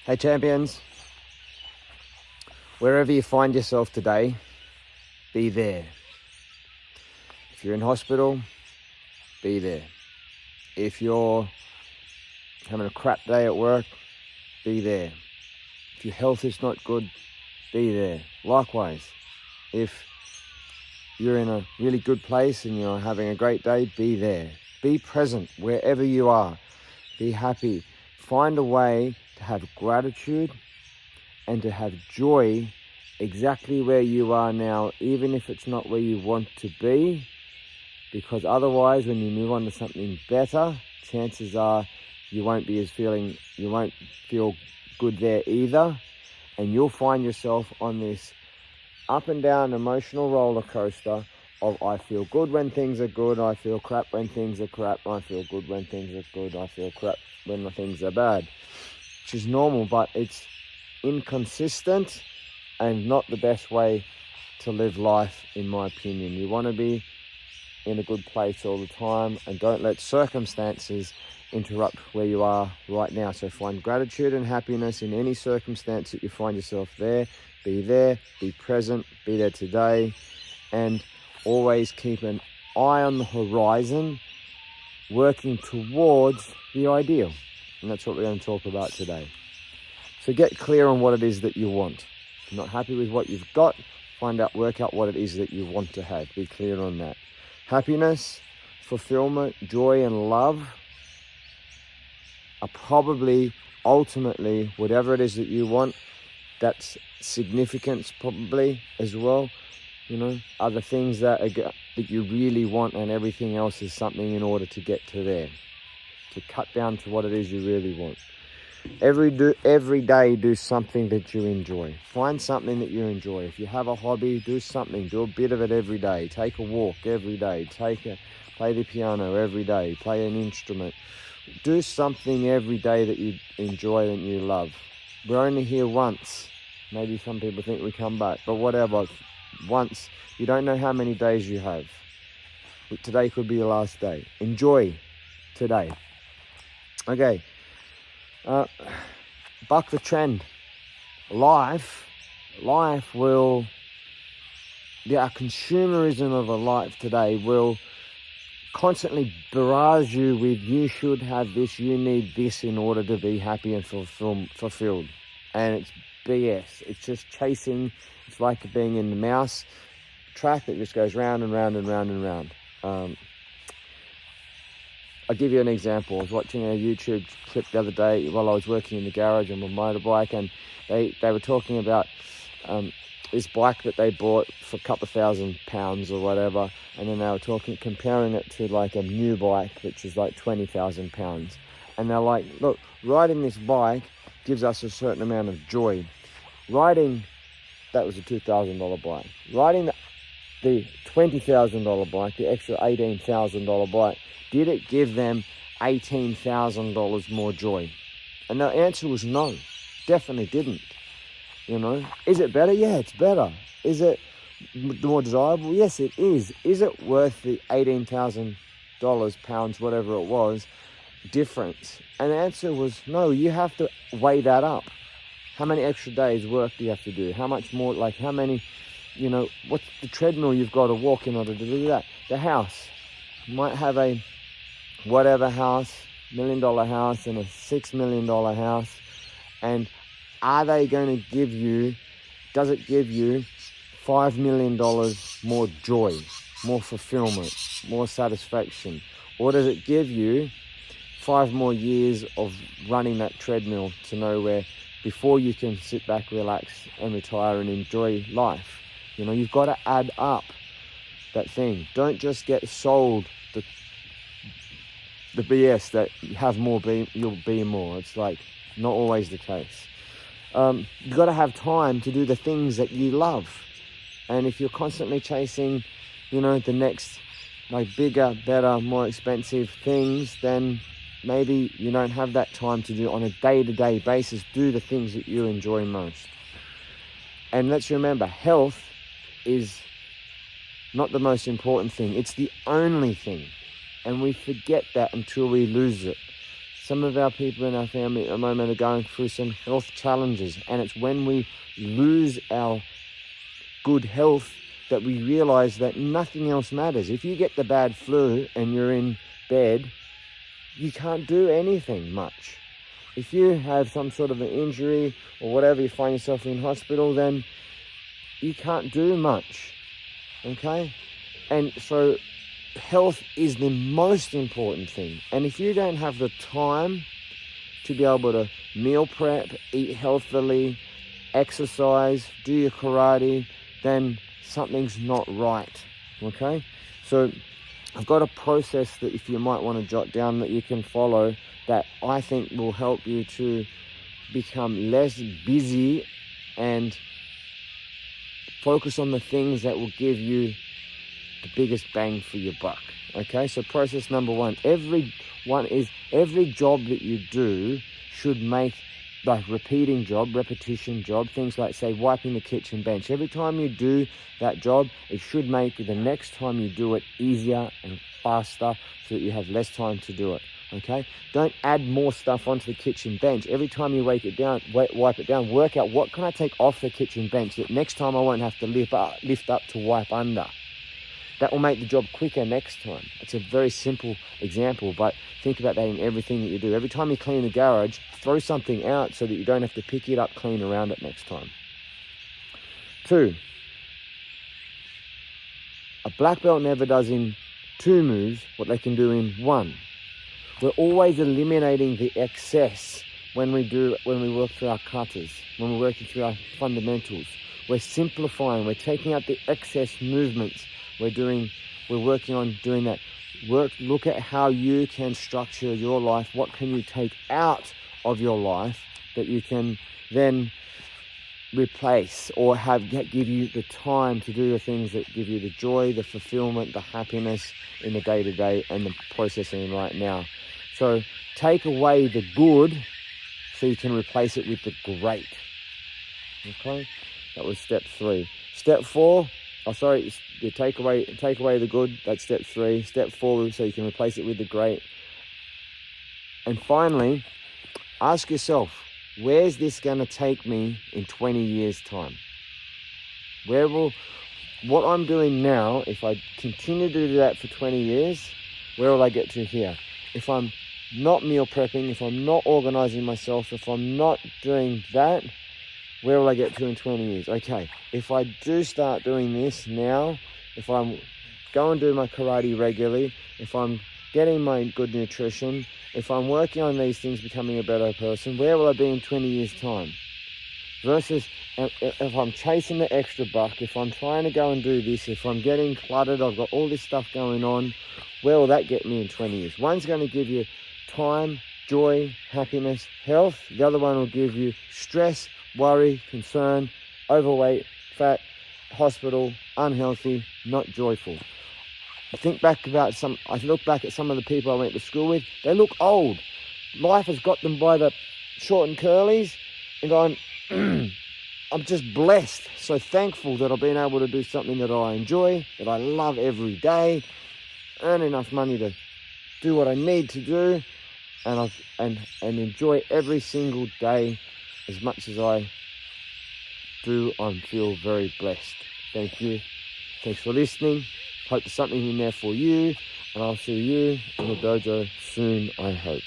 Hey champions, wherever you find yourself today, be there. If you're in hospital, be there. If you're having a crap day at work, be there. If your health is not good, be there. Likewise, if you're in a really good place and you're having a great day, be there. Be present wherever you are. Be happy. Find a way to have gratitude and to have joy exactly where you are now, even if it's not where you want to be, because otherwise when you move on to something better, chances are you won't feel good there either, and you'll find yourself on this up and down emotional roller coaster of I feel good when things are good, I feel crap when things are crap, I feel good when things are good, I feel crap when things are bad, which is normal, but it's inconsistent and not the best way to live life, in my opinion. You want to be in a good place all the time, and don't let circumstances interrupt where you are right now. So find gratitude and happiness in any circumstance that you find yourself there. Be there, be present, be there today, and always keep an eye on the horizon, working towards the ideal. And that's what we're going to talk about today. So get clear on what it is that you want. If you're not happy with what you've got, work out what it is that you want to have. Be clear on that. Happiness, fulfillment, joy, and love are probably, ultimately, whatever it is that you want, that's significance probably as well. Are the things that you really want, and everything else is something in order to get to there. To cut down to what it is you really want. Every day, do something that you enjoy. Find something that you enjoy. If you have a hobby, do something. Do a bit of it every day. Take a walk every day. Play the piano every day. Play an instrument. Do something every day that you enjoy and you love. We're only here once. Maybe some people think we come back, but whatever. Once. You don't know how many days you have. Today could be your last day. Enjoy today. Okay. Buck the trend. Life will, our consumerism of a life today will constantly barrage you with, you should have this, you need this in order to be happy and fulfilled. And it's BS. It's just chasing. It's like being in the mouse track that just goes round and round and round and round. I'll give you an example. I was watching a YouTube clip the other day while I was working in the garage on my motorbike, and they were talking about this bike that they bought for a couple of £1,000 or whatever, and then they were comparing it to like a new bike, which is like £20,000. And they're like, look, riding this bike gives us a certain amount of joy. That was a $2,000 bike. Riding the $20,000 bike, the extra $18,000 bike, did it give them $18,000 more joy? And the answer was no, definitely didn't. Is it better? Yeah, it's better. Is it more desirable? Yes, it is. Is it worth the $18,000, pounds, whatever it was, difference? And the answer was no. You have to weigh that up. How many extra days work do you have to do? How much more, how many, what's the treadmill you've got to walk in order to do that? The house. You might have a whatever house, $1 million house and a $6 million house, and are they going to give you, does it give you $5 million more joy, more fulfillment, more satisfaction? Or does it give you 5 more years of running that treadmill to nowhere before you can sit back, relax and retire and enjoy life? You've got to add up that thing. Don't just get sold the BS that you have more, you'll be more. It's like not always the case. You've got to have time to do the things that you love. And if you're constantly chasing, the next bigger, better, more expensive things, then maybe you don't have that time to do on a day-to-day basis. Do the things that you enjoy most. And let's remember, health is not the most important thing. It's the only thing. And we forget that until we lose it. Some of our people in our family at the moment are going through some health challenges, and it's when we lose our good health that we realize that nothing else matters. If you get the bad flu and you're in bed, you can't do anything much. If you have some sort of an injury or whatever, you find yourself in hospital, then you can't do much, okay? And so health is the most important thing. And if you don't have the time to be able to meal prep, eat healthily, exercise, do your karate, then something's not right, okay? So I've got a process that if you might want to jot down that you can follow that I think will help you to become less busy and focus on the things that will give you the biggest bang for your buck. Okay, so process number one, every job that you do should make, like repeating job, repetition job, things like say wiping the kitchen bench. Every time you do that job, it should make the next time you do it easier and faster so that you have less time to do it. Okay, don't add more stuff onto the kitchen bench. Every time you wipe it down, work out what can I take off the kitchen bench that next time I won't have to lift up to wipe under. That will make the job quicker next time. It's a very simple example, but think about that in everything that you do. Every time you clean the garage, throw something out so that you don't have to pick it up, clean around it next time. 2, a black belt never does in 2 moves what they can do in 1. We're always eliminating the excess when we work through our katas, when we're working through our fundamentals. We're simplifying, we're taking out the excess movements. We're working on doing that. Look at how you can structure your life. What can you take out of your life that you can then replace or give you the time to do the things that give you the joy, the fulfillment, the happiness in the day-to-day and the processing right now. So take away the good so you can replace it with the great. Okay? That was step 3. Step 4, you take away the good, that's step 3. Step 4, so you can replace it with the great. And finally, ask yourself, where's this going to take me in 20 years' time? What I'm doing now, if I continue to do that for 20 years, where will I get to here? If I'm not meal prepping, if I'm not organizing myself, if I'm not doing that, where will I get to in 20 years? Okay, if I do start doing this now, if I'm going to do my karate regularly, if I'm getting my good nutrition, if I'm working on these things, becoming a better person, where will I be in 20 years' time? Versus if I'm chasing the extra buck, if I'm trying to go and do this, if I'm getting cluttered, I've got all this stuff going on, where will that get me in 20 years? One's going to give you time, joy, happiness, health. The other one will give you stress, worry, concern, overweight, fat, hospital, unhealthy, not joyful. I look back at some of the people I went to school with, they look old. Life has got them by the short and curlies and going, I'm just blessed, so thankful that I've been able to do something that I enjoy, that I love every day, earn enough money to do what I need to do, and enjoy every single day as much as I do. I feel very blessed. Thank you. Thanks for listening. Hope there's something in there for you, and I'll see you in the dojo soon, I hope.